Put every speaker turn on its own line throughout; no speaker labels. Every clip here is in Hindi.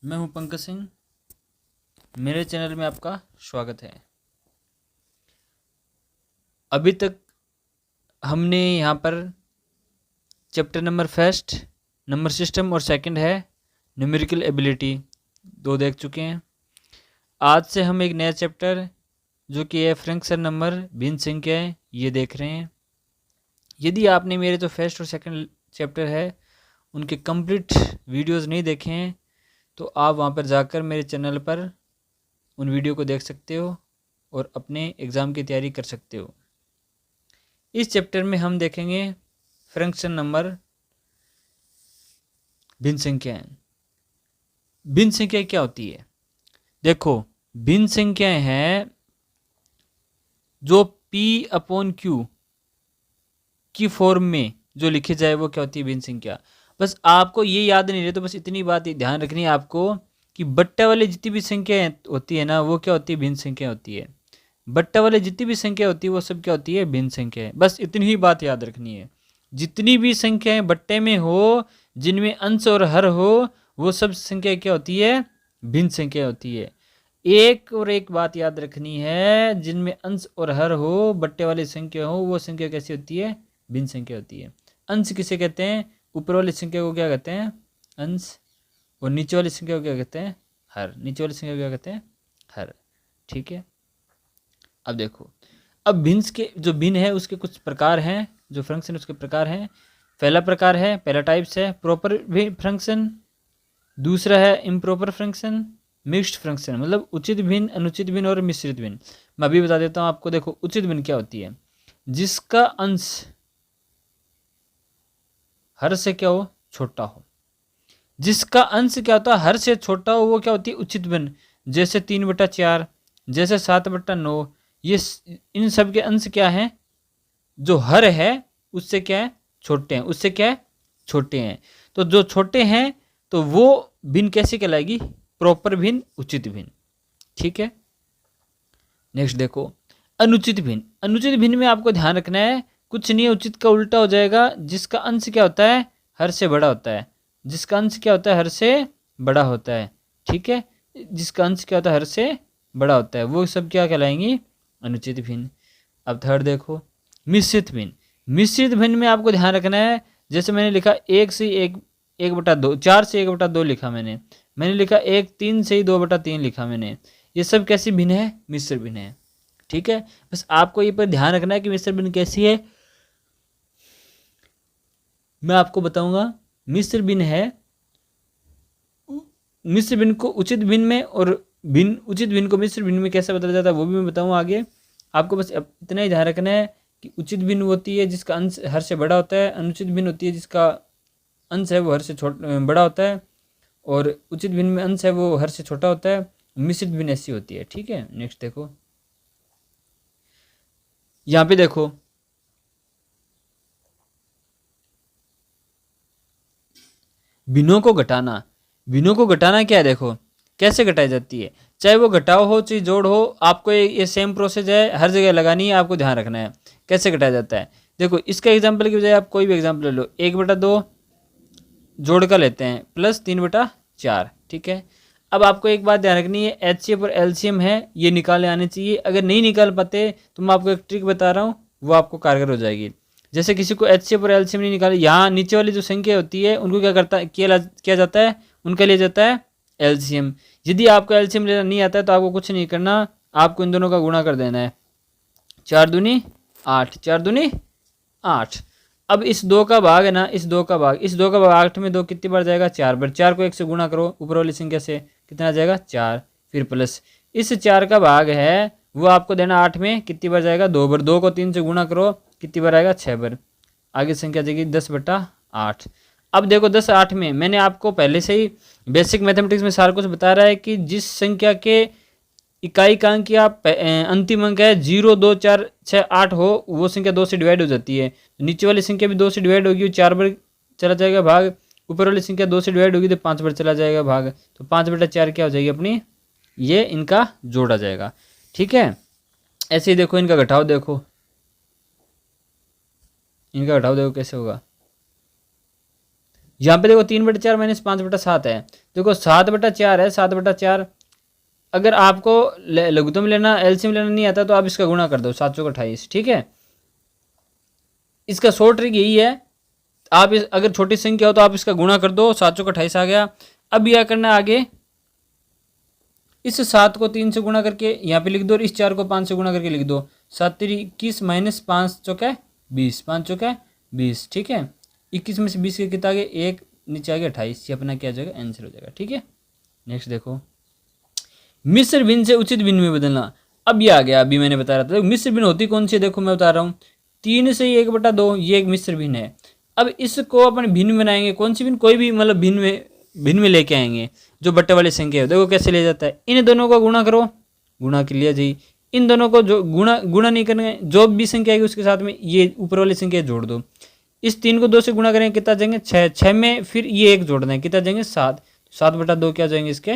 मैं हूं पंकज सिंह। मेरे चैनल में आपका स्वागत है। अभी तक हमने यहाँ पर chapter number first number system और सेकंड है न्यूमेरिकल एबिलिटी दो देख चुके हैं। आज से हम एक नया चैप्टर जो कि है फ्रैंक्शन नंबर भिन्न संख्याएं ये देख रहे हैं। यदि आपने मेरे जो फर्स्ट और सेकंड चैप्टर है उनके कंप्लीट वीडियोस नहीं देखे हैं तो आप वहाँ पर जाकर मेरे चैनल पर उन वीडियो को देख सकते हो और अपने एग्ज़ाम की तैयारी कर सकते हो। इस चैप्टर में हम देखेंगे फ्रैंक्शन नंबर भिन्न संख्याएं। भिन्न संख्या क्या होती है? देखो, भिन्न संख्याएं हैं जो P/Q की फॉर्म में जो लिखी जाए वो क्या होती है? भिन्न संख्या। बस आपको ये याद नहीं रहे तो बस इतनी बात ध्यान रखनी है आपको कि बट्टे वाली जितनी भी संख्या होती है ना वो क्या होती है? भिन्न संख्या होती है। बट्टा वाले जितनी भी संख्या होती है वो सब क्या होती है? भिन्न संख्या है। बस इतनी ही बात याद रखनी है। जितनी भी संख्याएं बट्टे में हो, जिनमें अंश और हर हो, वो सब संख्या क्या होती है? भिन्न संख्या होती है। एक और एक बात याद रखनी है, जिनमें अंश और हर हो, बट्टे वाली संख्या हो, वो संख्या कैसी होती है? भिन्न संख्या होती है। अंश किसे कहते हैं? ऊपर वाली संख्या को क्या कहते हैं? अंश। और नीचे वाली संख्या को क्या कहते हैं? हर। नीचे वाली संख्या को क्या कहते हैं? हर। ठीक है। अब देखो, अब भिन्न के जो भिन्न है उसके कुछ प्रकार हैं, जो फंक्शन उसके प्रकार हैं। पहला प्रकार है, पहला टाइप्स है प्रॉपर फंक्शन, दूसरा है इम्प्रॉपर फंक्शन, मिक्स्ड फंक्शन मतलब उचित भिन्न, अनुचित भिन्न और मिश्रित भिन्न। मैं अभी बता देता हूँ आपको। देखो, उचित भिन्न क्या होती है? जिसका अंश हर से क्या हो? छोटा हो। जिसका अंश क्या होता है? हर से छोटा हो, वो क्या होती है? उचित भिन्न। जैसे 3/4, जैसे 7/9, ये इन सब के अंश क्या हैं? जो हर है उससे क्या है? छोटे हैं। उससे क्या है? छोटे हैं। तो जो छोटे हैं तो वो भिन्न कैसे कहलाएगी? प्रॉपर भिन्न, उचित भिन्न। ठीक है। नेक्स्ट देखो, अनुचित भिन्न। अनुचित भिन्न में आपको ध्यान रखना है, कुछ नहीं है, उचित का उल्टा हो जाएगा। जिसका अंश क्या होता है? हर से बड़ा होता है। जिसका अंश क्या होता है? हर से बड़ा होता है। ठीक है। जिसका अंश क्या होता है? हर से बड़ा होता है, वो सब क्या कहलाएंगी? अनुचित भिन्न। अब थर्ड देखो, मिश्रित भिन्न। मिश्रित भिन्न में आपको ध्यान रखना है, जैसे मैंने लिखा 1 से 1/2, 4 से 1/2 लिखा मैंने लिखा 3 से 2/3 लिखा मैंने। ये सब कैसी भिन्न है? मिश्र भिन्न है। ठीक है। बस आपको ये पर ध्यान रखना है कि मिश्र भिन्न कैसी है। मैं आपको बताऊंगा। मिश्र भिन्न है, मिश्र भिन्न को उचित भिन्न में और भिन्न उचित भिन्न को मिश्र भिन्न में कैसे बदला जाता है वो भी मैं बताऊंगा आगे। आपको बस इतना ही ध्यान रखना है कि उचित भिन्न होती है जिसका अंश हर से बड़ा होता है, अनुचित भिन्न होती है जिसका अंश है वो हर से बड़ा होता है, और उचित भिन्न में अंश है वो हर से छोटा होता है। मिश्रित भिन्न ऐसी होती है। ठीक है। नेक्स्ट देखो, यहाँ पे देखो, भिन्नों को घटाना। भिन्नों को घटाना क्या है? देखो कैसे घटाई जाती है। चाहे वो घटाओ हो चाहे जोड़ हो, आपको ये सेम प्रोसेस है, हर जगह लगानी है, आपको ध्यान रखना है कैसे घटाया जाता है। देखो, इसका एग्जाम्पल की बजाय आप कोई भी एग्जाम्पल ले लो। 1/2 जोड़ का लेते हैं प्लस 3/4। ठीक है। अब आपको एक बात ध्यान रखनी है, एचसीएफ और एलसीएम है ये निकालने आने चाहिए। अगर नहीं निकाल पाते तो मैं आपको एक ट्रिक बता रहा हूँ, वो आपको कारगर हो जाएगी। जैसे किसी को एचसीएफ और एलसीएम नहीं निकाले, यहाँ नीचे वाली जो संख्या होती है उनको किया जाता है, उनका लिया जाता है एलसीएम। यदि आपको एलसीएम लेना नहीं आता है तो आपको कुछ नहीं करना, आपको इन दोनों का गुणा कर देना है। 4 दूनी 8, 4 दूनी 8। अब इस 2 का भाग है ना, इस 2 का भाग 8 में 2 कितनी बार जाएगा? 4 बार। 4 को 1 से गुणा करो ऊपर वाली संख्या से, कितना आ जाएगा? 4। फिर प्लस इस 4 का भाग है वो आपको देना 8 में कितनी बार जाएगा? 2 बार। 2 को 3 से गुणा करो, कितनी बार आएगा? 6 बार। आगे संख्या जाएगी 10/8। अब देखो 10/8 में मैंने आपको पहले से ही बेसिक मैथमेटिक्स में सारा कुछ बता रहा है कि जिस संख्या के इकाई का अंक या अंतिम अंक है 0, 2, 4, 6, 8 हो, वो संख्या 2 से डिवाइड हो जाती है। नीचे वाली संख्या भी 2 से डिवाइड होगी, 4 बार चला जाएगा भाग। ऊपर वाली संख्या 2 से डिवाइड होगी तो 5 बार चला जाएगा भाग। तो 5/4 क्या हो जाएगी अपनी? ये इनका जोड़ा जाएगा। ठीक है। ऐसे ही देखो, इनका घटाव देखो, कैसे होगा। यहाँ पे देखो 3/4 माइनस 5/7 है, देखो 7/4 है, 7/4। अगर आपको लघुत्तम लेना, एलसीएम लेना नहीं आता तो आप इसका गुणा कर दो, 7 चौक 28, ठीक है। इसका शॉर्ट ट्रिक यही है, आप अगर छोटी संख्या हो तो आप इसका गुणा कर दो, 7 चौक 28 आ गया। अब यह करना आगे, इस 7 को 3 से गुणा करके यहाँ पे लिख दो और इस 4 को 5 से गुणा करके लिख दो। 7 तिरी 21 माइनस 5 चौके 20, 5 चौके 20, ठीक है। 21 में से 20 के कितना आ गया, 1 नीचे आ गया 28, ये अपना क्या हो जाएगा, आंसर हो जाएगा, ठीक है। नेक्स्ट देखो, मिश्र भिन्न से उचित भिन्न में बदलना। अब ये आ गया, अभी मैंने बता रहा था। मिश्र भिन्न होती कौन सी है, देखो मैं बता रहा हूँ, 3 से 1/2 ये एक मिश्र भिन्न है। अब इसको अपन भिन्न बनाएंगे, कौन सी भिन्न, कोई भी मतलब भिन्न में लेके आएंगे जो बट्टे वाली संख्या है। देखो कैसे ले जाता है, इन दोनों को गुणा करो, गुणा कर लिया जी। इन दोनों को जो गुणा नहीं करने, जो भी संख्या आएगी उसके साथ में ये ऊपर वाली संख्या जोड़ दो। इस 3 को 2 से गुणा करेंगे, कितना जाएंगे 6, 6 में फिर ये 1 जोड़ना है, कितना जाएंगे 7, 7/2 क्या जाएंगे, इसके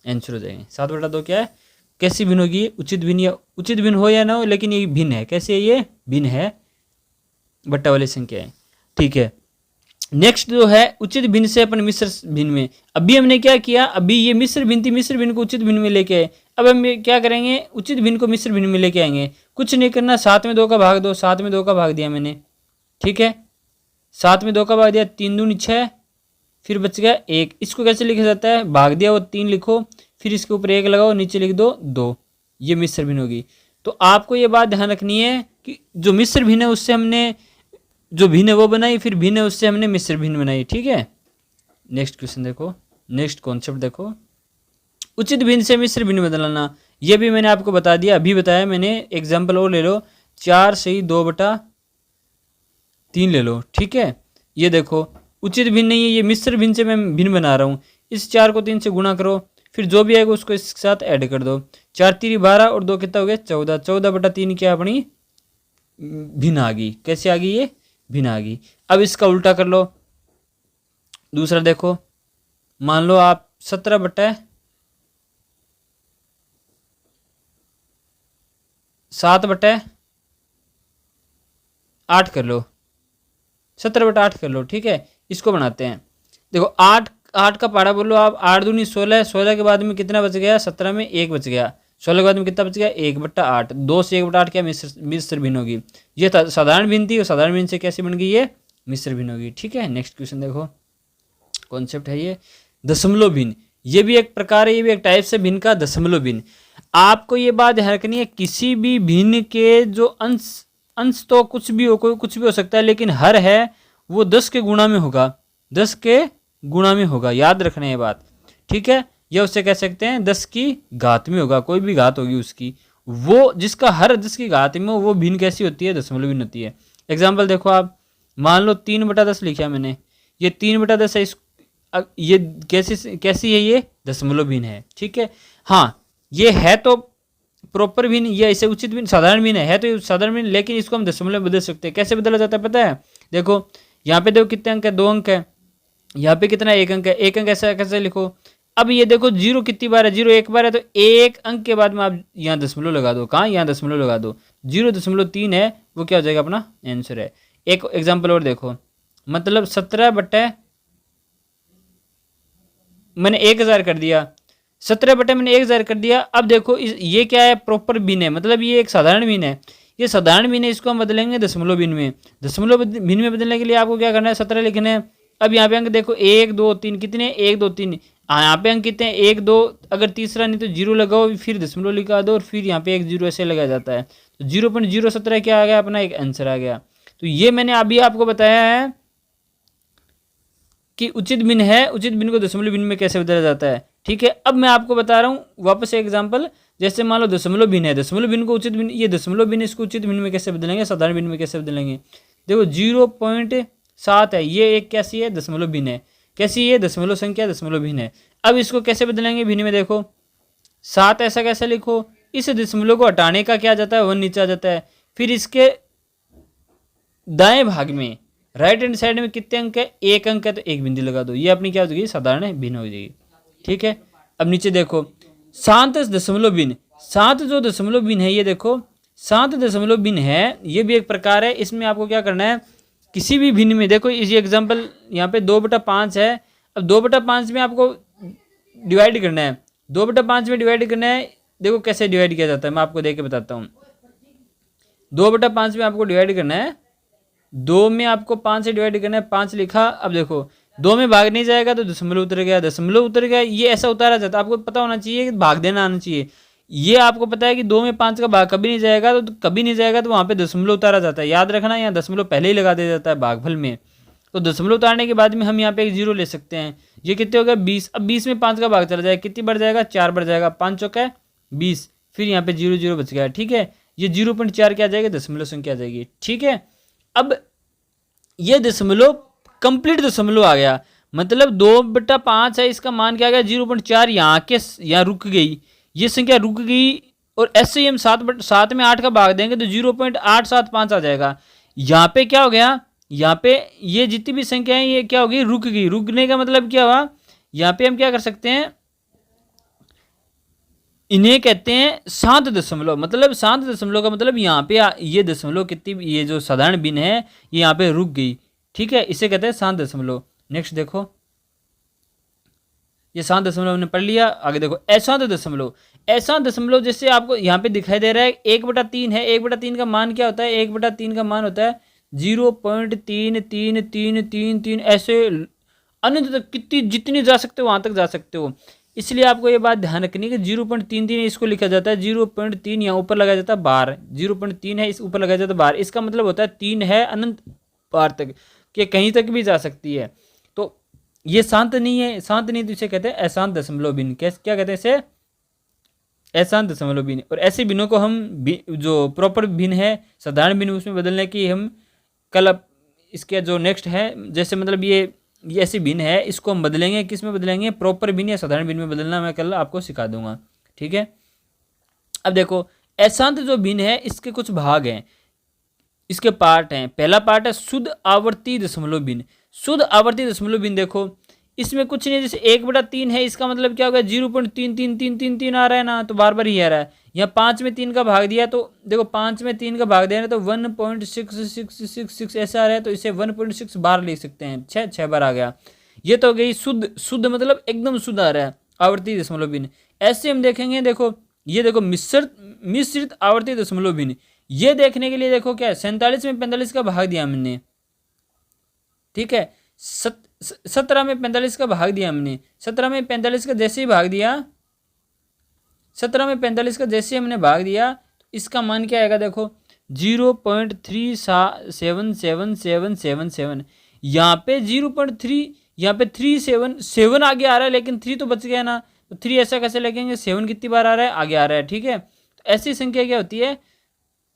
आंसर हो जाएंगे। 7/2 क्या है, कैसी भिन्न होगी, उचित भिन्न, या उचित भिन्न हो या ना हो, लेकिन ये भिन्न है। कैसे है, ये भिन्न है, बट्टा वाली संख्या है, ठीक है। नेक्स्ट जो है, उचित भिन्न से अपन मिश्र भिन्न में। अभी हमने क्या किया, अभी ये मिश्र भिन्न थी, मिश्र भिन्न को उचित भिन्न में लेके आए। अब हम क्या करेंगे, उचित भिन्न को मिश्र भिन्न में लेके आएंगे। कुछ नहीं करना, 7 में 2 का भाग दो, 7 में 2 का भाग दिया मैंने, ठीक है। 7 में 2 का भाग दिया, 3 दूनी 6, फिर बच गया 1। इसको कैसे लिखा जाता है, भाग दिया वो 3 लिखो, फिर इसके ऊपर 1 लगाओ, नीचे लिख दो 2, ये मिश्र भिन्न होगी। तो आपको ये बात ध्यान रखनी है कि जो मिश्र भिन्न है उससे हमने जो भिन्न है वो बनाई, फिर भिन्न है उससे हमने मिश्र भिन्न बनाई, ठीक है। नेक्स्ट क्वेश्चन देखो, नेक्स्ट कॉन्सेप्ट देखो, उचित भिन्न से मिश्र भिन्न बदलना। ये भी मैंने आपको बता दिया, अभी बताया मैंने। एग्जाम्पल और ले लो, 4 से 2/3 ले लो, ठीक है। ये देखो उचित भिन्न नहीं है, ये मिश्र भिन्न से मैं भिन्न बना रहा हूँ। इस 4 को 3 से गुणा करो, फिर जो भी आएगा उसको इसके साथ ऐड कर दो। 4 तिरी 12 और 2 कितना हो गया 14, 14/3 क्या अपनी भिन्न आ गई। कैसे आ गई, ये भिन्न आ गई। अब इसका उल्टा कर लो, दूसरा देखो, मान लो आप 17/7/8 कर लो, 17/8 कर लो, ठीक है। इसको बनाते हैं, देखो 8 का पहाड़ा बोलो आप, 8 दूनी 16, 16 के बाद में कितना बच गया, 17 में 1 बच गया, 16 के बाद में कितना बच गया 1/8, 2 से 1/8 क्या मिश्र भिन्न होगी। ये साधारण भिन्न थी, और साधारण भिन्न से कैसे बन गई, ये मिश्र भिन्न होगी, ठीक है। नेक्स्ट क्वेश्चन देखो, कॉन्सेप्ट है ये दशमलव भिन्न। ये भी एक प्रकार है, ये भी एक टाइप से भिन्न का दशमलव भिन्न। आपको ये बात ध्यान रखनी है, किसी भी भिन्न के जो अंश तो कुछ भी हो, कोई कुछ भी हो सकता है, लेकिन हर है वो 10 के गुणा में होगा, 10 के गुणा में होगा, याद रखना ये बात, ठीक है। या उससे कह सकते हैं 10 की घात में होगा, कोई भी घात होगी उसकी, वो जिसका हर 10 की घात में हो, वो भिन्न कैसी होती है, दशमलव भिन्न होती है। एग्जाम्पल देखो आप, मान लो 3/10 लिखा मैंने, ये 3/10 है, ये कैसी है, ये दशमलव भिन्न है, ठीक है। हाँ, ये है तो प्रॉपर भिन्न, ये ऐसे उचित भिन्न, साधारण भिन्न है तो ये साधारण भिन्न, लेकिन इसको हम दशमलव में बदल सकते हैं। कैसे बदला जाता है पता है, देखो यहाँ पे देखो कितने अंक है, 2 अंक है, यहाँ पे कितना 1 अंक है, 1 अंक ऐसा कैसे लिखो। अब ये देखो 0 कितनी बार है, 0 1 बार है, तो 1 अंक के बाद में आप यहाँ दशमलव लगा दो, कहाँ यहाँ दशमलव लगा दो, 0.3 है, वो क्या हो जाएगा, अपना आंसर है। एक एग्जाम्पल और देखो, मतलब 17 मैंने 1000 कर दिया, 17 मैंने 1000 कर दिया। अब देखो ये क्या है, प्रॉपर भिन्न है, मतलब ये एक साधारण भिन्न है, ये साधारण भिन्न है, इसको हम बदलेंगे दशमलव भिन्न में। दशमलव भिन्न में बदलने के लिए आपको क्या करना है, 17 लिखना है। अब यहाँ पे अंक देखो 1 2 3 कितने, 1 2 3, यहाँ पे अंक कितने हैं 1 2, अगर तीसरा नहीं तो 0 लगाओ, फिर दशमलव लिखा दो, और फिर यहाँ पे 1 0 ऐसे लगाया जाता है, तो 0.017 क्या आ गया, अपना एक आंसर आ गया। तो ये मैंने अभी आपको बताया है कि उचित भिन्न है, उचित भिन्न को दशमलव भिन्न में कैसे बदला जाता है, ठीक है। अब मैं आपको बता रहा हूँ वापस एक एग्जांपल, जैसे मान लो दशमलव भिन्न है, दशमलव भिन्न को उचित भिन्न, ये दशमलव भिन्न इसको उचित भिन्न में कैसे बदलेंगे, साधारण भिन्न में कैसे बदलेंगे। देखो 0.7 है, ये एक कैसी है, दशमलव भिन्न है, कैसी है, दशमलव संख्या दशमलव भिन्न है। अब इसको कैसे बदलेंगे भिन्न में, देखो 7 ऐसा कैसे लिखो, इस दशमलव को हटाने का क्या जाता है, 1 नीचे आ जाता है, फिर इसके दाएं भाग में राइट हैंड साइड में कितने अंक है, 1 अंक है, तो 1 बिंदु लगा दो, ये अपनी क्या हो जाएगी, साधारण भिन्न हो जाएगी, ठीक है। अब नीचे देखो 7 दशमलव भिन्न, 7 जो दशमलव भिन्न है, ये देखो 7 दशमलव भिन्न है, ये भी एक प्रकार है। इसमें आपको क्या करना है, किसी भी भिन्न में देखो, इस एग्जाम्पल यहाँ पे 2/5 है। अब 2/5 में आपको डिवाइड करना है, 2/5 में डिवाइड करना है। देखो कैसे डिवाइड किया जाता है, मैं आपको देख के बताता हूँ। 2/5 में आपको डिवाइड करना है, 2 में आपको 5 से डिवाइड करना है, 5 लिखा। अब देखो 2 में भाग नहीं जाएगा तो दशमलव उतर गया, दशमलव उतर गया, ये ऐसा उतारा जाता है। आपको पता होना चाहिए कि भाग देना आना चाहिए। ये आपको पता है कि 2 में 5 का भाग कभी नहीं जाएगा, तो कभी नहीं जाएगा तो वहाँ पे दशमलव उतारा जाता है। याद रखना, यहाँ दशमलव पहले ही लगा दिया जाता है भागफल में। तो दशमलव उतारने के बाद में हम यहाँ पे एक जीरो ले सकते हैं। ये कितने हो गए 20। अब 20 में 5 का भाग चला जाएगा, कितनी बढ़ जाएगा 4 बढ़ जाएगा, 5 चौका है 20, फिर यहाँ पे 0 0 बच गया। ठीक है, ये 0.4 क्या आ जाएगी, दशमलव संख्या आ जाएगी। ठीक है, अब ये दशमलव कंप्लीट दशमलव आ गया, मतलब 2/5 है, इसका मान क्या आ गया 0.4। यहाँ रुक गई, ये संख्या रुक गई। और ऐसे ही हम 7 में 8 का भाग देंगे तो 0.875 आ जाएगा। यहाँ पे क्या हो गया, यहाँ पे ये जितनी भी संख्या है ये क्या होगी, रुक गई। रुकने का मतलब क्या हुआ, यहाँ पे हम क्या कर सकते हैं, इन्हें कहते हैं शांत दशमलव। मतलब शांत दशमलव का मतलब यहाँ पे ये दशमलव कितनी, ये जो साधारण भिन्न है ये यहाँ पे रुक गई। ठीक है, इसे कहते हैं शांत दशमलव। नेक्स्ट देखो, ये शांत दशमलव हमने पढ़ लिया। आगे देखो अशांत दशमलव। अशांत दशमलव जैसे आपको यहाँ पे दिखाई दे रहा है 1/3 है। 1/3 का मान क्या होता है, 1/3 का मान होता है 0.3333, ऐसे अनंत तक कितनी जितनी जा सकते हो वहां तक जा सकते हो। इसलिए आपको ये बात ध्यान रखनी है कि 0.33 इसको लिखा जाता है, 0.3 यहाँ ऊपर लगाया जाता है बार, 0.3 है इस ऊपर लगाया जाता है बार। इसका मतलब होता है 3 है अनंत बार तक, कि कहीं तक भी जा सकती है। तो ये शांत नहीं है, शांत नहीं तो इसे कहते हैं अशांत दशमलव भिन्न। क्या कहते हैं इसे, अशांत दशमलव भिन्न। और ऐसे भिन्नों को हम जो प्रॉपर भिन्न है साधारण भिन्न उसमें बदलने की हम कल अब इसके जो नेक्स्ट है, जैसे मतलब ये ऐसी भिन्न है, इसको हम बदलेंगे, किस में बदलेंगे, प्रॉपर भिन्न या साधारण भिन्न में बदलना मैं कल आपको सिखा दूंगा। ठीक है, अब देखो अशांत जो भिन्न है इसके कुछ भाग हैं, इसके पार्ट हैं। पहला पार्ट है शुद्ध आवर्ती दशमलव भिन्न। शुद्ध आवर्ती दशमलव भिन्न देखो इसमें कुछ नहीं, जैसे 1/3 है, इसका मतलब क्या होगा 0.33333 आ रहा है ना, तो बार बार ही आ रहा है। यहाँ 5 में 3 का भाग दिया तो देखो 5 में 3 का भाग दिया ना तो 1.6666 ऐसा आ रहा है, तो इसे 1.6 बार लिख सकते हैं, 6 बार आ गया। ये तो हो गई शुद्ध। शुद्ध मतलब एकदम शुद्ध आ रहा है आवर्ती दशमलव भिन्न। ऐसे हम देखेंगे, देखो ये देखो मिश्रित आवर्ती दशमलव भिन्न। ये देखने के लिए देखो क्या है, 47 में 45 का भाग दिया हमने। ठीक है, 17 में 45 का भाग दिया हमने। 17 में 45 का जैसे ही भाग दिया, 17 में 45 का जैसे हमने भाग दिया तो इसका मान क्या आएगा, देखो 0.377777। यहाँ पे 0.3, यहाँ पे 377 आगे आ रहा है, लेकिन 3 तो बच गया ना, तो 3 ऐसा कैसे लगेंगे, 7 कितनी बार आ रहा है, आगे आ रहा है। ठीक है, तो ऐसी संख्या क्या होती है,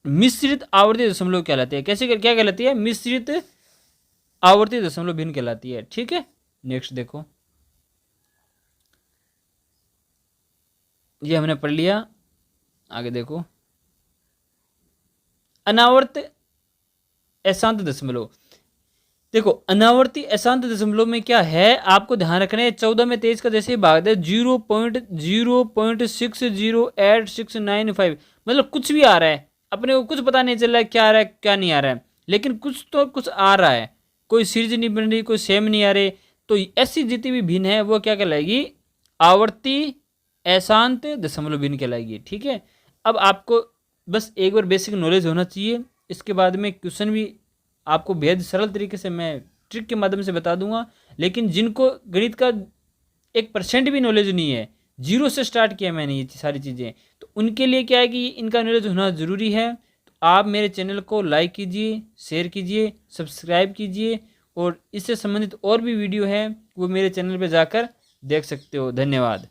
मिश्रित आवर्ती दशमलव कहलाती है। कैसे क्या कहलाती है, मिश्रित आवर्ती दशमलव भिन्न कहलाती है। ठीक है, नेक्स्ट देखो, ये हमने पढ़ लिया। आगे देखो अनावर्त अशांत दशमलव। देखो अनावर्ती अशांत दशमलव में क्या है, आपको ध्यान रखना है 14 में 23 का जैसे ही भाग दे 0.060869 मतलब कुछ भी आ रहा है, अपने को कुछ पता नहीं चल रहा है क्या आ रहा है क्या नहीं आ रहा है, लेकिन कुछ तो कुछ आ रहा है, कोई सीरीज नहीं बन रही, कोई सेम नहीं आ रही। तो ऐसी जितनी भी भिन्न है वो क्या कहलाएगी, आवर्ती अशांत दशमलव भिन्न कहलाएगी। ठीक है, अब आपको बस एक बार बेसिक नॉलेज होना चाहिए, इसके बाद में क्वेश्चन भी आपको बेहद सरल तरीके से मैं ट्रिक के माध्यम से बता दूंगा। लेकिन जिनको गणित का 1% भी नॉलेज नहीं है, 0 से स्टार्ट किया मैंने ये सारी चीज़ें, तो उनके लिए क्या है कि इनका नॉलेज होना ज़रूरी है। तो आप मेरे चैनल को लाइक कीजिए, शेयर कीजिए, सब्सक्राइब कीजिए, और इससे संबंधित और भी वीडियो है वो मेरे चैनल पर जाकर देख सकते हो। धन्यवाद।